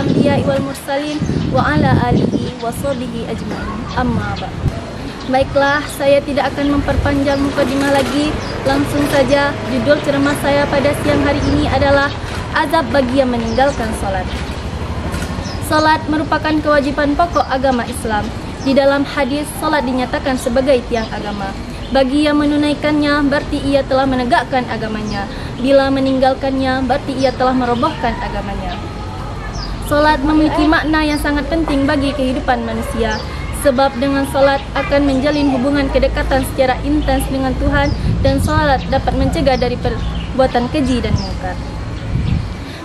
anbiya'i wal mursalin wa ala alihi wa sahbihi ajma'in. Amma ba'd. Baiklah, saya tidak akan memperpanjang mukadimah lagi. Langsung saja, judul ceramah saya pada siang hari ini adalah azab bagi yang meninggalkan salat. Salat merupakan kewajiban pokok agama Islam. Di dalam hadis, salat dinyatakan sebagai tiang agama. Bagi yang menunaikannya, berarti ia telah menegakkan agamanya. Bila meninggalkannya, berarti ia telah merobohkan agamanya. Salat memiliki makna yang sangat penting bagi kehidupan manusia. Sebab dengan salat akan menjalin hubungan kedekatan secara intens dengan Tuhan, dan salat dapat mencegah dari perbuatan keji dan mungkar.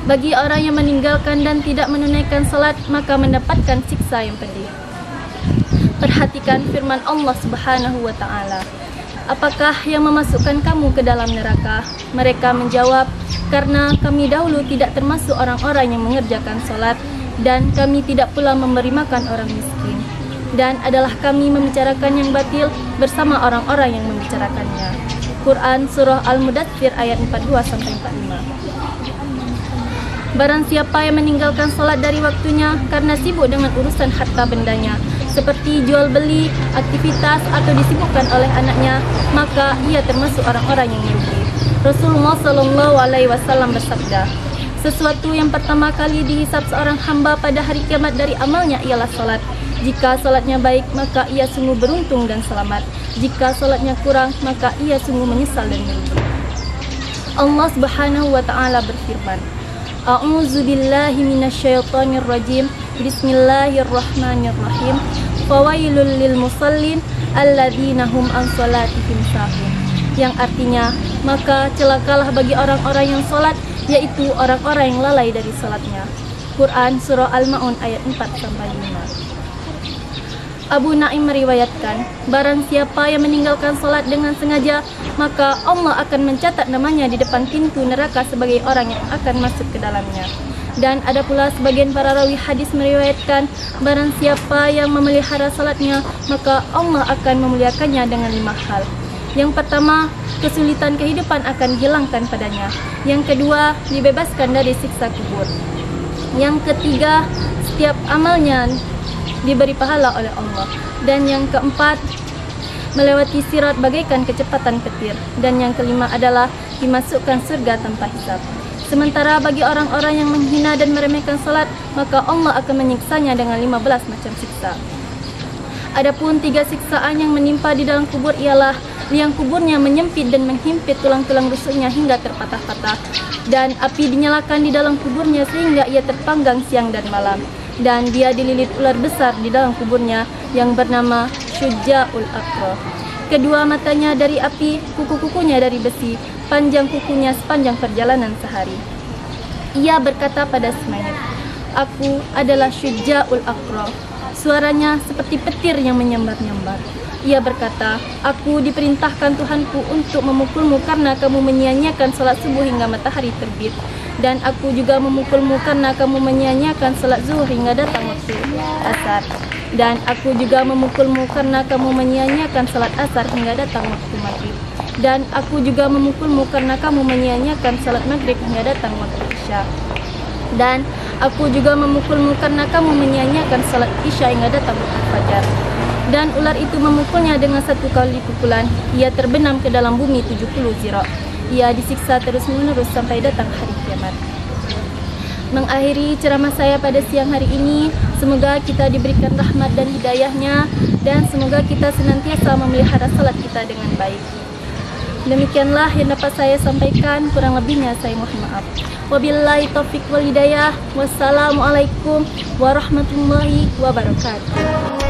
Bagi orang yang meninggalkan dan tidak menunaikan salat, maka mendapatkan siksa yang pedih. Perhatikan firman Allah Subhanahu wa Ta'ala. Apakah yang memasukkan kamu ke dalam neraka? Mereka menjawab, karena kami dahulu tidak termasuk orang-orang yang mengerjakan salat, dan kami tidak pula memberi makan orang miskin, dan adalah kami membicarakan yang batil bersama orang-orang yang membicarakannya. Quran Surah Al-Mudaththir ayat 42-45. Barang siapa yang meninggalkan salat dari waktunya karena sibuk dengan urusan harta bendanya, seperti jual beli, aktivitas, atau disibukkan oleh anaknya, maka ia termasuk orang-orang yang merugi. Rasulullah SAW bersabda, sesuatu yang pertama kali dihisab seorang hamba pada hari kiamat dari amalnya ialah salat. Jika salatnya baik, maka ia sungguh beruntung dan selamat. Jika salatnya kurang, maka ia sungguh menyesal dan merugi. Allah Subhanahu wa Ta'ala berfirman, A'udzu billahi minasyaitonir rajim. Bismillahirrahmanirrahim. Fawailul lil musallin alladzina hum an salatihim sahun. Yang artinya, maka celakalah bagi orang-orang yang salat, yaitu orang-orang yang lalai dari salatnya. Quran Surah Al-Ma'un ayat 4-5. Abu Naim meriwayatkan, barang siapa yang meninggalkan salat dengan sengaja, maka Allah akan mencatat namanya di depan pintu neraka sebagai orang yang akan masuk ke dalamnya. Dan ada pula sebagian para rawi hadis meriwayatkan, barang siapa yang memelihara salatnya, maka Allah akan memuliakannya dengan 5 hal. Yang pertama, kesulitan kehidupan akan hilangkan padanya. Yang kedua, dibebaskan dari siksa kubur. Yang ketiga, setiap amalnya diberi pahala oleh Allah. Dan yang keempat, melewati sirat bagaikan kecepatan petir. Dan yang kelima adalah dimasukkan surga tanpa hisab. Sementara bagi orang-orang yang menghina dan meremehkan salat, maka Allah akan menyiksanya dengan 15 macam siksa. Adapun 3 siksaan yang menimpa di dalam kubur ialah liang kuburnya menyempit dan menghimpit tulang-tulang rusuknya hingga terpatah-patah, dan api dinyalakan di dalam kuburnya sehingga ia terpanggang siang dan malam, dan dia dililit ular besar di dalam kuburnya yang bernama Syuja'ul Aqra. Kedua matanya dari api, kuku-kukunya dari besi, panjang kukunya sepanjang perjalanan sehari. Ia berkata pada si mayit, aku adalah Syuja'ul Aqra. Suaranya seperti petir yang menyambar-nyambar. Ia berkata, aku diperintahkan Tuhanku untuk memukulmu karena kamu menyia-nyiakan salat subuh hingga matahari terbit. Dan aku juga memukulmu karena kamu menyia-nyiakan salat zuhur hingga datang waktu asar. Dan aku juga memukulmu karena kamu menyia-nyiakan salat asar hingga datang waktu maghrib. Dan aku juga memukulmu karena kamu menyia-nyiakan salat maghrib hingga datang waktu isya. Dan aku juga memukulmu karena kamu menyia-nyiakan salat isya hingga datang waktu fajar. Dan ular itu memukulnya dengan 1 kali pukulan. Ia terbenam ke dalam bumi 70 zira'. Ia disiksa terus-menerus sampai datang hari kiamat. Mengakhiri ceramah saya pada siang hari ini, semoga kita diberikan rahmat dan hidayahnya, dan semoga kita senantiasa memelihara salat kita dengan baik. Demikianlah yang dapat saya sampaikan, kurang lebihnya saya mohon maaf. Wabillahi taufiq wal hidayah. Wassalamualaikum warahmatullahi wabarakatuh.